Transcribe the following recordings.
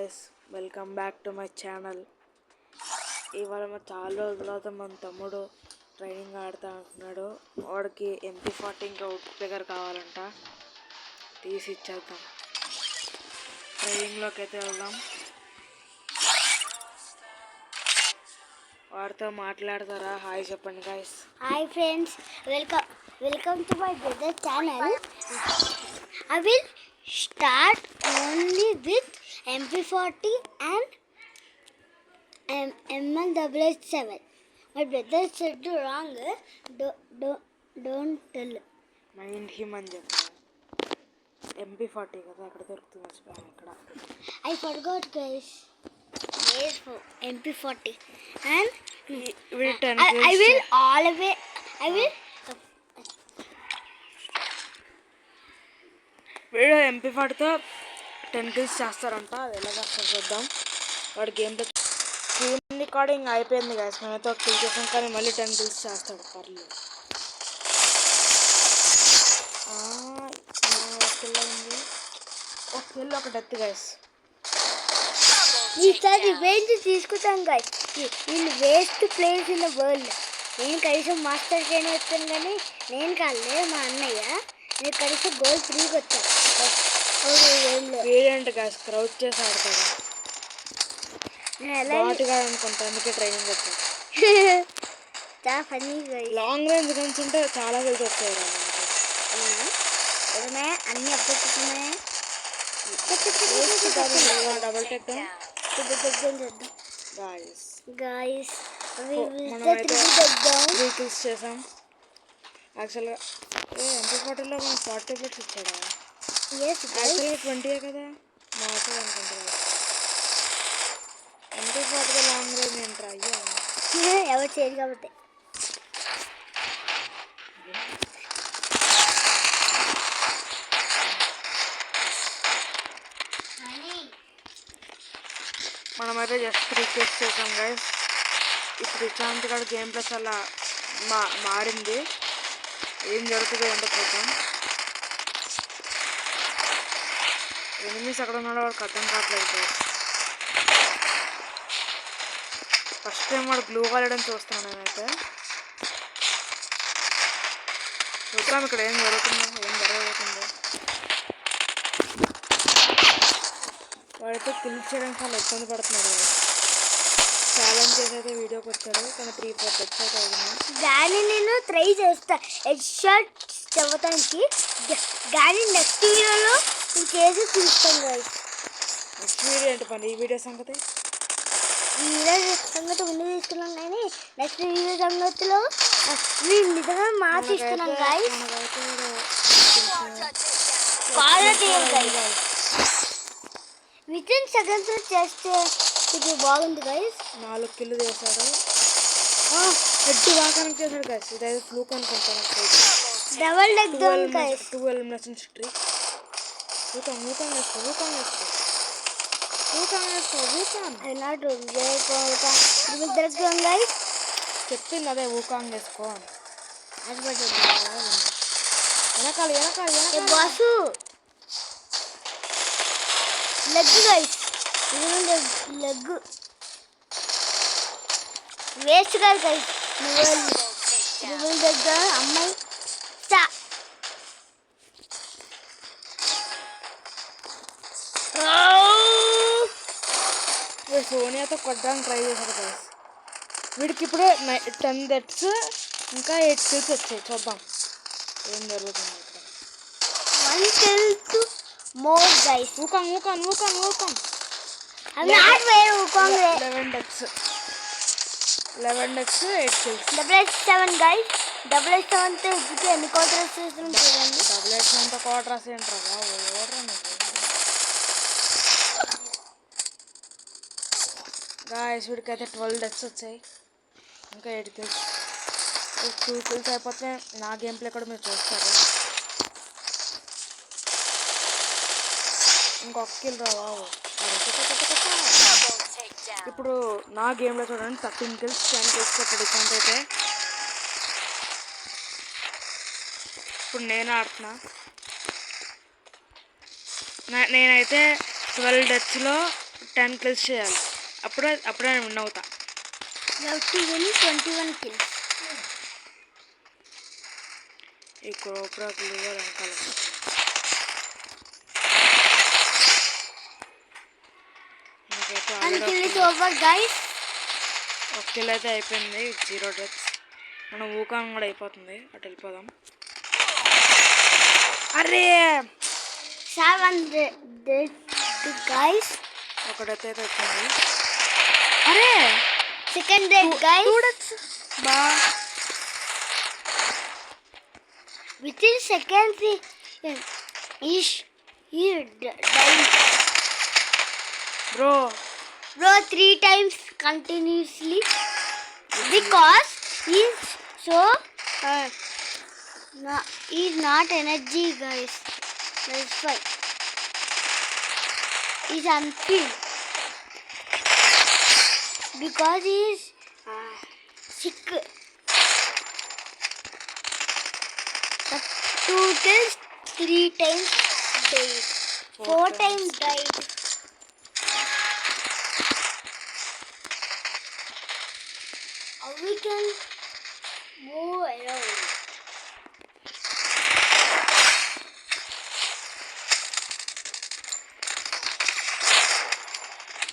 Guys, welcome back to my channel. ఇవాళ చాలా రోజుల తర్వాత మన తమ్ముడు ట్రైనింగ్ ఆడుతూ అంటున్నాడు. వాడికి MP40 ఇంకా ఉడ్ పెగర్ కావాలంట. తీసి ఇచ్చేద్దాం. ట్రైనింగ్లోకి అయితే వెళ్దాం. వాడితో మాట్లాడతారా? హాయ్ చెప్పండి guys. Hi friends, welcome to my brother channel. I will start only with MP40 and ML7. My brother said wrong. Don't tell. Mind him అని చెప్పాను. MP40 కదా, అక్కడ దొరుకుతుంది. మర్చిపోయాను ఇక్కడ. I forgot guys. Yes, MP40 and I will always వీడు MP40తో 10 kills చేస్తారంట. అది ఎలా చేస్తారు చూద్దాం. వాడి గేమ్లో స్క్రీన్ రికార్డింగ్ అయిపోయింది గాయస్. మేమైతే ఒక కిల్ చేసాం, కానీ మళ్ళీ 10 kills చేస్తాడు. పర్లేదు. ఒక కిల్ ఒక డెత్ గాయస్. ఈసారి రివెంజ్ తీసుకుంటాం గాయస్. వీళ్ళు waste players in the world. నేను కనీసం మాస్టర్ ట్రైన్ వచ్చాను, కానీ నేను కాదులే మా అన్నయ్య. నేను కనీసం గోల్ 3కి వచ్చాను. వీడంటే గాయస్ క్రౌచ్ చేసి ఆడతాడు. బాటుగా అనుకుంటా, అందుకే ట్రైనింగ్ వచ్చాను. చాలా ఫన్నీ. లాంగ్ రేంజ్ గన్స్ ఉంటే చాలా కలిసి వస్తాయి. అన్ని అప్పుడున్నాయి. డబుల్ టెక్ గాయస్ మనమైతే 3 kills చేసాం. యాక్చువల్గా MP40లో మనం 40 bullets ఇచ్చాడా? యాక్చువల్గా 20 కదా మాకు అనుకుంటున్నాను. MP40 లాంగ్ రేంజ్ ఏంట్రా? అయ్యా ఎవరు చేయరు కాబట్టి. మనమైతే జస్ట్ 3 kills చేసాం గైస్. ఇప్పుడు ఇట్లాంటి కూడా గేమ్ ప్లస్ అలా మారింది. ఏం జరుగుతుందో ఏంటో చూద్దాం. ఎనిమిస్ అక్కడ ఉన్నాడో వాడికి అర్థం కావట్లేదు గైస్. ఫస్ట్ టైం వాడు బ్లూ వాలేయడం చూస్తున్నాను నేనైతే. చూద్దాం ఇక్కడ ఏం జరుగుతుందో. వాడైతే కిల్ చేయడానికి చాలా ఇబ్బంది పడుతున్నాడు. ఛాలెంజ్ చేసి అయితే వీడియోకి వచ్చాడు, కానీ 3-4 డెత్స్ అయితే అవుతున్నాయి. దాన్ని నేను ట్రై చేస్తా హెడ్ షాట్ చదవటానికి. కానీ నెక్స్ట్ వీడియోలో నేను చేసి చూస్తాను గైస్. నెక్స్ట్ వీడియో ఏంటి పని? ఈ వీడియో సంగతి ముందు తీసుకున్నాం, కానీ నెక్స్ట్ వీడియో సంగతిలో మేము నిజంగా మార్చిస్తున్నాం గైస్. వితిన్ సెకండ్స్ చేస్తే ఇది బాగుంది గైస్. 4 kills చేశాడు. హెడ్ బాగా కనెక్ట్ చేశాడు గైస్. ఇదైతే ఫ్లూక్ అనుకుంటాను. Double leg down guys. 2 elimination streak. ఊకాం చెప్పింది అదే, ఊకాంగ్ వేసుకో అని. వెనకాల boss leg guys. Leg waste కాదు గైస్. దగ్గర అమ్మాయి సోనియాతో కొట్టడానికి ట్రై చేశాడు గైస్. వీడికి ఇప్పుడు 10 deaths ఇంకా 8 kills వచ్చాయి. చూద్దాం ఏం జరుగుతుంది. 1 kill more guys. ఊకాం 11 deaths, 8 kills. 7 guys. 7 తో ఇప్పటికే ఎన్ని క్వార్టర్స్ చేస్తున్నాం చూడండి. 7 క్వార్టర్స్ ఏంట్రా? గాయస్ వీడికి అయితే 12 deaths వచ్చాయి, ఇంకా 8 kills. 2 kills అయిపోతే నా గేమ్ ప్లే కూడా మీరు చూస్తారు. ఇంకొక కిల్ రావు. ఇప్పుడు నా గేమ్లో చూడండి 13 kills, 10 kills డిఫరెంట్ అయితే. ఇప్పుడు నేను ఆడుతున్నా. నేనైతే 12 deathsలో 10 కిల్స్ చేయాలి. అప్పుడే నేను విన్ అవుతా. You have to win 21 kills. ఈ కోబ్రా గ్లూగా వెనకాల నాకైతే One kill is already over, guys. ఒక కిల్ అయితే అయిపోయింది. 0 డెత్స్. మనం ఊకాన్ కూడా అయిపోతుంది. అటు వెళ్ళిపోదాం. అరే 7 dead, guys. ఒక డెత్ అయితే వచ్చింది. అరే Second dead, guys. 2 డెత్స్ బా. Within seconds, he died. Bro Bro, 3 times continuously because he's so he's not energy, guys. That's why he's unfilled because he's sick. The 2 kills, 3 times died, 4 times died. How we can move around?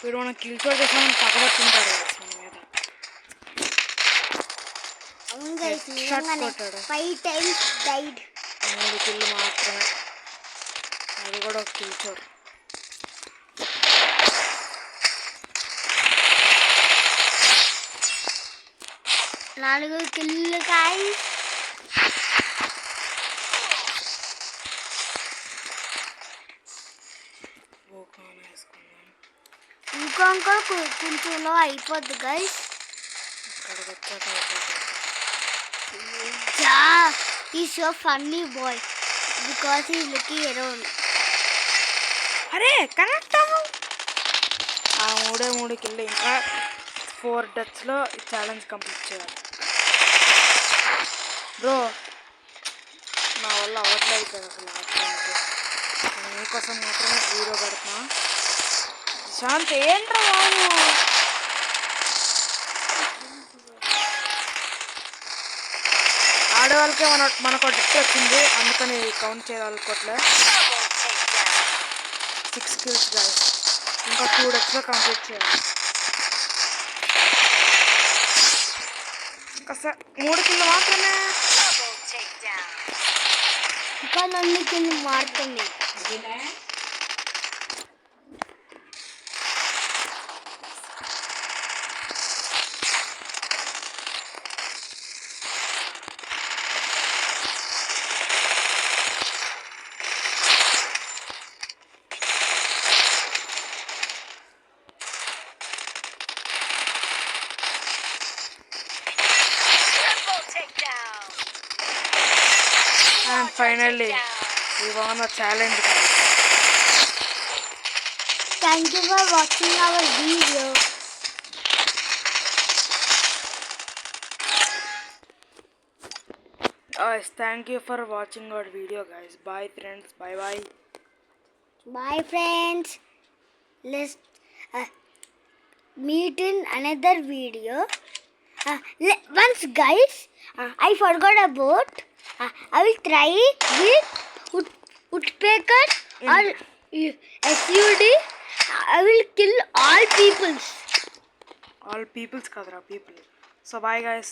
వీడు మనం kill shot చేసామని పగబట్టుంటాడు మన మీద. అవును guys, shot నిజంగానే కొట్టాడు. 5 times died. 3 kill మాత్రమే. అది కూడా ఒక కిల్ షాట్. నాలుగు కిల్లు guys. ఊకాన్ వేసుకుందాం. ఇంకొక కొంచెంలో అయిపోద్ది guys. ఇక్కడికి వచ్చాక అయిపోతుంది. Yeah, he's so funny boy because he's looking around. అరే కనెక్ట్ అవ్వు. ఆ 3 కిల్లు ఇంకా 4 డెత్స్లో ఈ ఛాలెంజ్ కంప్లీట్ చేయాలి. బ్రో నా వల్ల అవ్వట్లేదు కదా అసలు ఆడటానికి. నేను మీకోసం మాత్రమే వీడియో పెడుతున్నా. శాంత్ ఏంట్రా బాబు. ఆడేవాళ్ళకే మనకు డెత్ వచ్చింది, అందుకని కౌంట్ చేయాలనుకోవట్లే. 6 kills guys. ఇంకా 2 డెత్స్లో కంప్లీట్ చేయాలి. ఇంకా 3 కిల్లు మాత్రమే. ఇంకా నన్ను కింద మారుతుంది. And finally, we won a challenge, guys. Thank you for watching our video. Guys, thank you for watching our video, guys. Bye, friends. Bye, bye. Bye friends. Let's meet in another video. Once guys, I forgot about. I will try with woodpecker or SUD. I will kill all peoples. All peoples, kadra people. So bye, guys.